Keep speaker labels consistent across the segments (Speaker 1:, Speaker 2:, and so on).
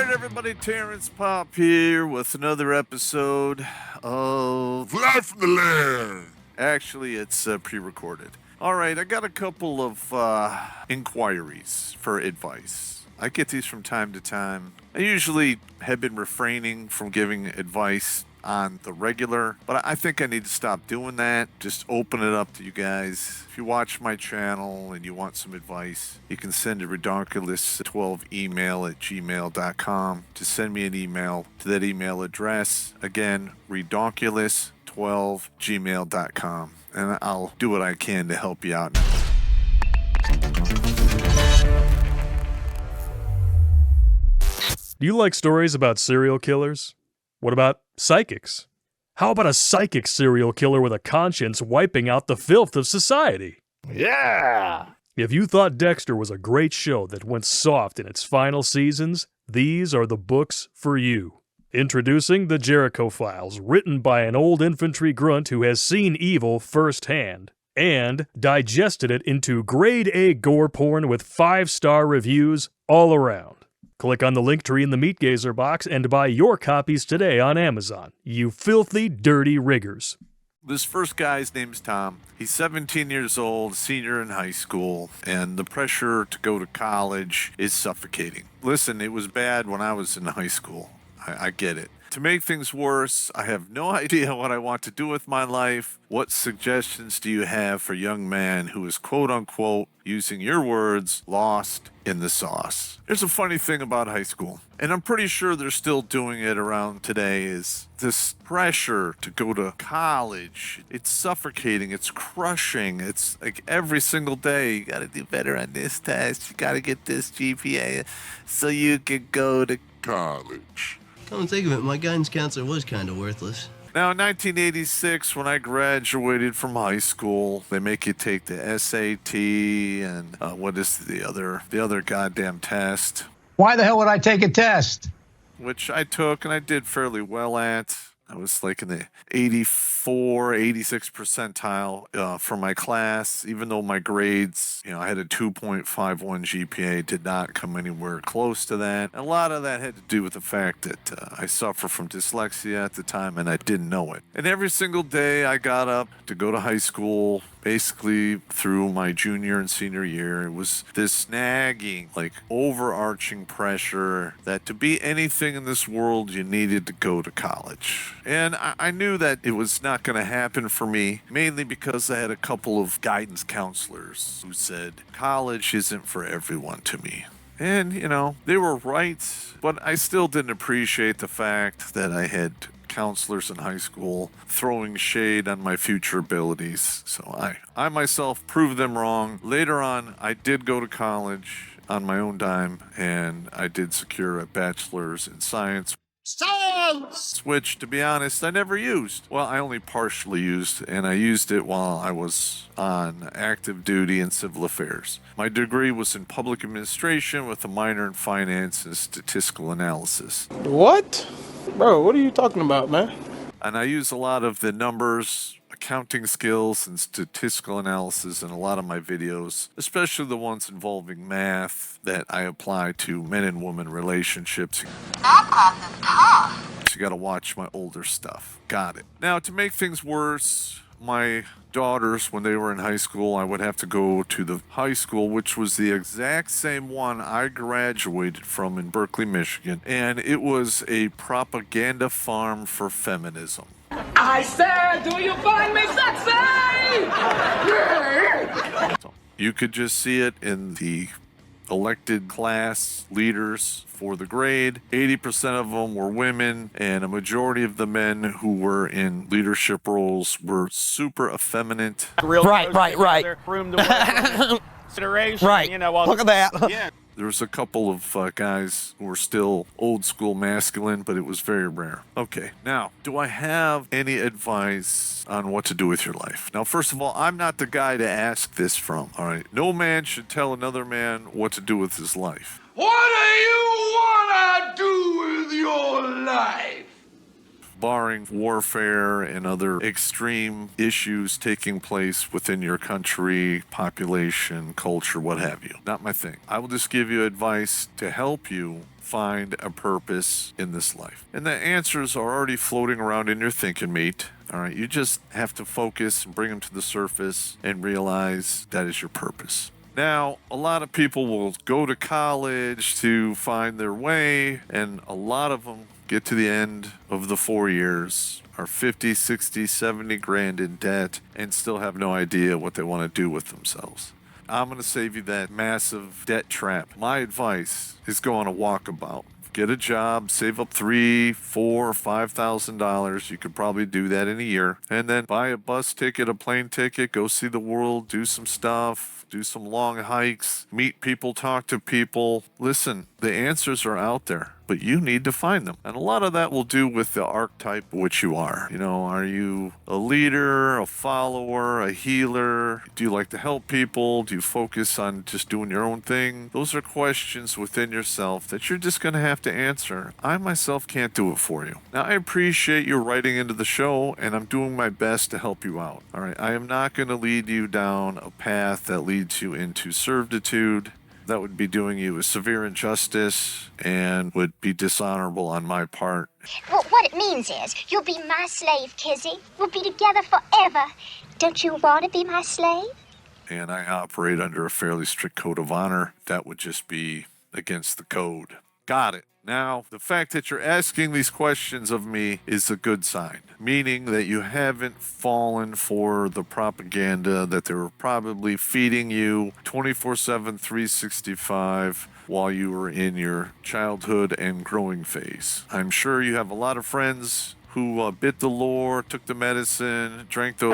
Speaker 1: right, everybody, Terrence Popp here with another episode of
Speaker 2: Live from the Lair.
Speaker 1: Actually, it's pre-recorded. All right, I got a couple of inquiries for advice. I get these from time to time. I usually have been refraining from giving advice on the regular, but I think I need to stop doing that. Just open it up to you guys. If you watch my channel and you want some advice, you can send a Redonkulas email at gmail.com to send me an email to that email address. Again, Redonkulas12gmail.com, and I'll do what I can to help you out.
Speaker 3: Do you like stories about serial killers? What about psychics? How about a psychic serial killer with a conscience wiping out the filth of society?
Speaker 2: Yeah!
Speaker 3: If you thought Dexter was a great show that went soft in its final seasons, these are the books for you. Introducing The Jericho Files, written by an old infantry grunt who has seen evil firsthand, and digested it into grade A gore porn with 5-star reviews all around. Click on the link tree in the Meat Gazer box and buy your copies today on Amazon, you filthy, dirty riggers.
Speaker 1: This first guy's name's Tom. He's 17 years old, senior in high school, and the pressure to go to college is suffocating. Listen, it was bad when I was in high school. I get it. To make things worse, I have no idea what I want to do with my life. What suggestions do you have for a young man who is, quote-unquote, using your words, lost in the sauce? There's a funny thing about high school, and I'm pretty sure they're still doing it around today, is this pressure to go to college. It's suffocating. It's crushing. It's like every single day, you got to do better on this test. You got to get this GPA so you can go to college.
Speaker 4: Come to think of it, my guidance counselor was kind of worthless.
Speaker 1: Now, in 1986, when I graduated from high school, they make you take the SAT and what is the other goddamn test?
Speaker 5: Why the hell would I take a test?
Speaker 1: Which I took and I did fairly well at. I was like in the 86 percentile for my class, even though my grades, I had a 2.51 GPA, did not come anywhere close to that. A lot of that had to do with the fact that I suffer from dyslexia at the time and I didn't know it. And every single day I got up to go to high school, basically through my junior and senior year. It was this nagging, overarching pressure that to be anything in this world, you needed to go to college. And I knew that it was not going to happen for me, mainly because I had a couple of guidance counselors who said, college isn't for everyone to me. And, they were right, but I still didn't appreciate the fact that I had counselors in high school throwing shade on my future abilities. So I myself proved them wrong. Later on, I did go to college on my own dime, and I did secure a bachelor's in science. Which, to be honest, I never used. Well, I only partially used, and I used it while I was on active duty in civil affairs. My degree was in public administration with a minor in finance and statistical analysis.
Speaker 6: What? Bro, what are you talking about, man?
Speaker 1: And I use a lot of the numbers, accounting skills, and statistical analysis in a lot of my videos, especially the ones involving math that I apply to men and women relationships.
Speaker 7: That class is tough.
Speaker 1: You gotta watch my older stuff. Got it. Now, to make things worse, my daughters, when they were in high school, I would have to go to the high school, which was the exact same one I graduated from in Berkeley, Michigan, and it was a propaganda farm for feminism.
Speaker 8: I said, do you find me sexy?
Speaker 1: So you could just see it in the elected class leaders for the grade. 80% of them were women, and a majority of the men who were in leadership roles were super effeminate.
Speaker 9: Right.
Speaker 6: Room to consideration.
Speaker 9: Right. Look at that.
Speaker 6: Yeah.
Speaker 1: There was a couple of guys who were still old school masculine, but it was very rare. Okay, now, do I have any advice on what to do with your life? Now, first of all, I'm not the guy to ask this from, all right? No man should tell another man what to do with his life.
Speaker 2: What do you want to do with your life?
Speaker 1: barring warfare and other extreme issues taking place within your country, population, culture, what have you. Not my thing. I will just give you advice to help you find a purpose in this life. And the answers are already floating around in your thinking, mate. All right, you just have to focus and bring them to the surface and realize that is your purpose. Now, a lot of people will go to college to find their way, and a lot of them get to the end of the 4 years, are 50, 60, 70 grand in debt, and still have no idea what they want to do with themselves. I'm going to save you that massive debt trap. My advice is go on a walkabout. Get a job, save up $3,000, $4,000, $5,000. You could probably do that in a year. And then buy a bus ticket, a plane ticket, go see the world, do some stuff, do some long hikes, meet people, talk to people. Listen, the answers are out there, but you need to find them. And a lot of that will do with the archetype of which you are. You know, are you a leader, a follower, a healer? Do you like to help people? Do you focus on just doing your own thing? Those are questions within yourself that you're just going to have to answer. I myself can't do it for you. Now, I appreciate you writing into the show, and I'm doing my best to help you out. All right, I am not going to lead you down a path that leads you into servitude. That would be doing you a severe injustice and would be dishonorable on my part.
Speaker 7: Well, what it means is, you'll be my slave, Kizzy. We'll be together forever. Don't you want to be my slave?
Speaker 1: And I operate under a fairly strict code of honor. That would just be against the code. Got it. Now, the fact that you're asking these questions of me is a good sign, meaning that you haven't fallen for the propaganda that they were probably feeding you 24/7, 365 while you were in your childhood and growing phase. I'm sure you have a lot of friends who bit the lore, took the medicine, drank the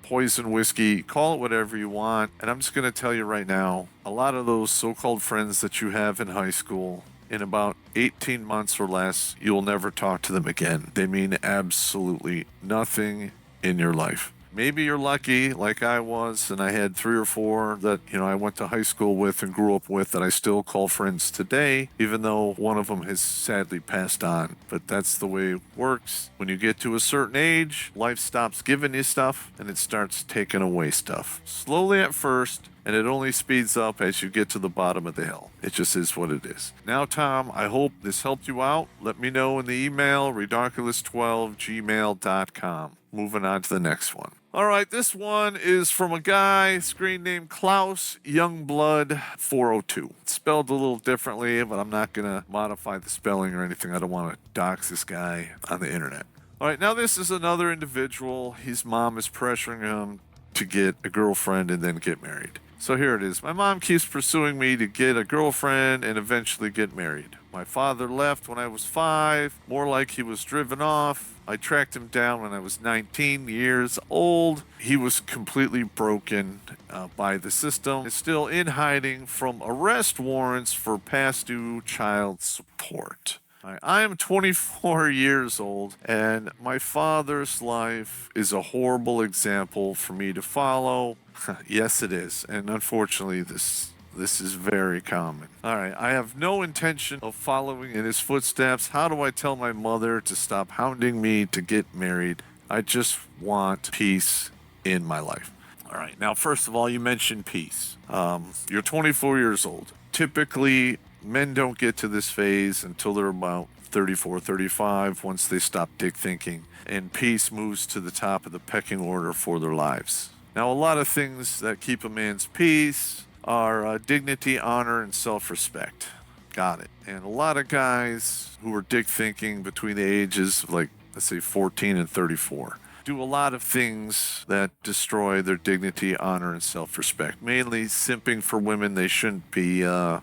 Speaker 1: poison whiskey, call it whatever you want. And I'm just going to tell you right now, a lot of those so-called friends that you have in high school, in about 18 months or less, you'll never talk to them again. They mean absolutely nothing in your life. Maybe you're lucky, like I was, and I had 3 or 4 that, I went to high school with and grew up with that I still call friends today, even though one of them has sadly passed on. But that's the way it works. When you get to a certain age, life stops giving you stuff, and it starts taking away stuff. Slowly at first, and it only speeds up as you get to the bottom of the hill. It just is what it is. Now, Tom, I hope this helped you out. Let me know in the email, redonkulas12gmail.com. Moving on to the next one. All right, this one is from a guy, screen name Klaus Youngblood 402. It's spelled a little differently, but I'm not going to modify the spelling or anything. I don't want to dox this guy on the internet. All right, now this is another individual. His mom is pressuring him to get a girlfriend and then get married. So here it is. My mom keeps pursuing me to get a girlfriend and eventually get married. My father left when I was 5, more like he was driven off. I tracked him down when I was 19 years old. He was completely broken by the system. Is still in hiding from arrest warrants for past due child support. I am 24 years old, and my father's life is a horrible example for me to follow. Yes, it is. And unfortunately, this is very common. All right, I have no intention of following in his footsteps. How do I tell my mother to stop hounding me to get married? I just want peace in my life. All right, now, first of all, you mentioned peace. You're 24 years old. Typically, men don't get to this phase until they're about 34, 35, once they stop dick thinking, and peace moves to the top of the pecking order for their lives. Now, a lot of things that keep a man's peace are dignity, honor, and self-respect. Got it. And a lot of guys who are dick thinking between the ages of, like, let's say 14 and 34 do a lot of things that destroy their dignity, honor, and self-respect. Mainly simping for women they shouldn't be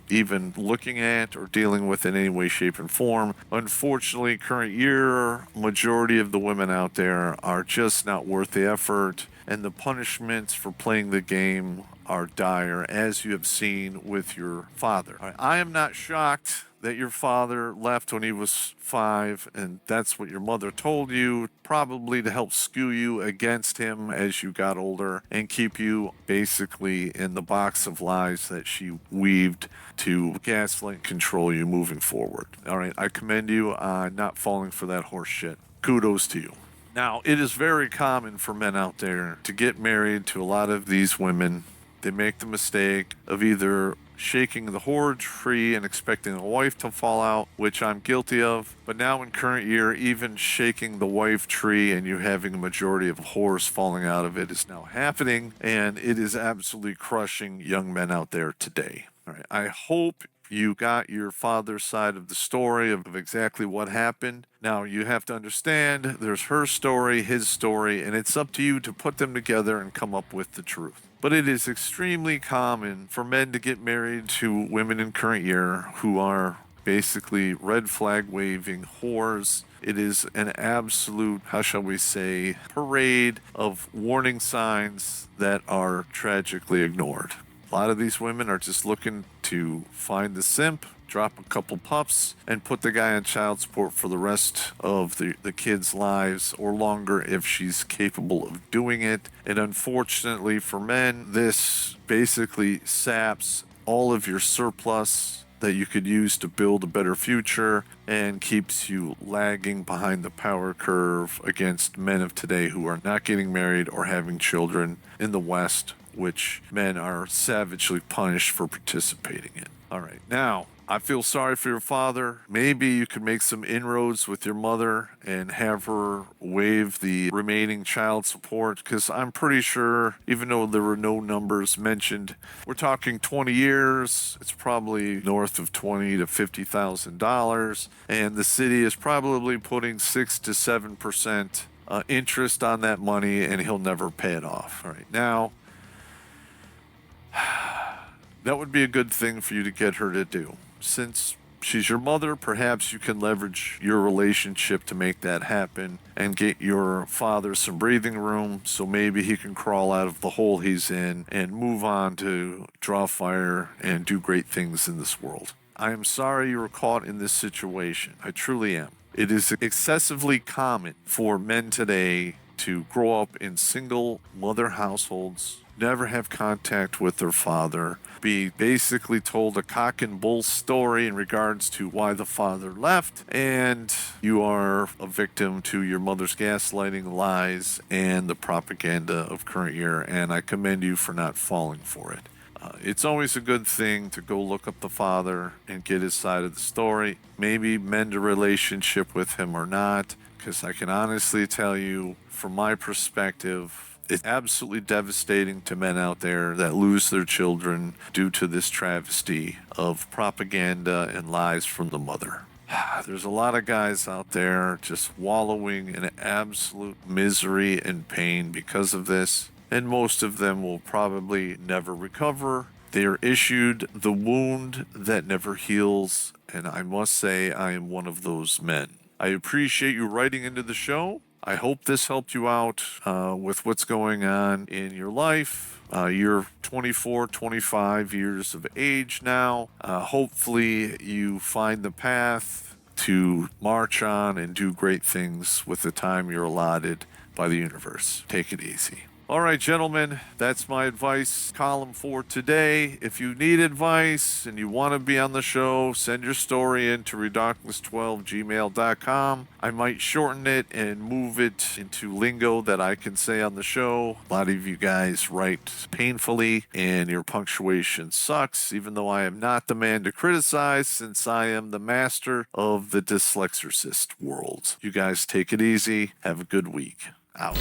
Speaker 1: even looking at or dealing with in any way, shape, and form. Unfortunately, current year, majority of the women out there are just not worth the effort, and the punishments for playing the game are dire, as you have seen with your father. I am not shocked that your father left when he was 5, and that's what your mother told you, probably to help skew you against him as you got older and keep you basically in the box of lies that she weaved to gaslight and control you moving forward. All right, I commend you on not falling for that horse shit. Kudos to you. Now, it is very common for men out there to get married to a lot of these women. They make the mistake of either shaking the whore tree and expecting a wife to fall out, which I'm guilty of. But now in current year, even shaking the wife tree and you having a majority of whores falling out of it is now happening, and it is absolutely crushing young men out there today. All right, I hope you got your father's side of the story of exactly what happened. Now, you have to understand there's her story, his story, and it's up to you to put them together and come up with the truth. But it is extremely common for men to get married to women in current year who are basically red flag waving whores. It is an absolute, how shall we say, parade of warning signs that are tragically ignored. A lot of these women are just looking to find the simp, drop a couple pups, and put the guy on child support for the rest of the kids' lives or longer if she's capable of doing it. And unfortunately for men, this basically saps all of your surplus that you could use to build a better future and keeps you lagging behind the power curve against men of today who are not getting married or having children in the West, which men are savagely punished for participating in. All right, now, I feel sorry for your father. Maybe you could make some inroads with your mother and have her waive the remaining child support, because I'm pretty sure, even though there were no numbers mentioned, we're talking 20 years. It's probably north of $20,000 to $50,000, and the city is probably putting 6 to 7% interest on that money, and he'll never pay it off. All right, now, that would be a good thing for you to get her to do. Since she's your mother, perhaps you can leverage your relationship to make that happen and get your father some breathing room so maybe he can crawl out of the hole he's in and move on to draw fire and do great things in this world. I am sorry you were caught in this situation. I truly am. It is excessively common for men today to grow up in single mother households, never have contact with their father, be basically told a cock and bull story in regards to why the father left, and you are a victim to your mother's gaslighting, lies, and the propaganda of current year, and I commend you for not falling for it. It's always a good thing to go look up the father and get his side of the story, maybe mend a relationship with him or not, because I can honestly tell you, from my perspective, it's absolutely devastating to men out there that lose their children due to this travesty of propaganda and lies from the mother. There's a lot of guys out there just wallowing in absolute misery and pain because of this, and most of them will probably never recover. They are issued the wound that never heals, and I must say I am one of those men. I appreciate you writing into the show. I hope this helped you out with what's going on in your life. You're 24, 25 years of age now. Hopefully you find the path to march on and do great things with the time you're allotted by the universe. Take it easy. All right, gentlemen, that's my advice column for today. If you need advice and you want to be on the show, send your story in to redonkulas12@gmail.com. I might shorten it and move it into lingo that I can say on the show. A lot of you guys write painfully and your punctuation sucks, even though I am not the man to criticize since I am the master of the dyslexicist world. You guys take it easy. Have a good week. Out.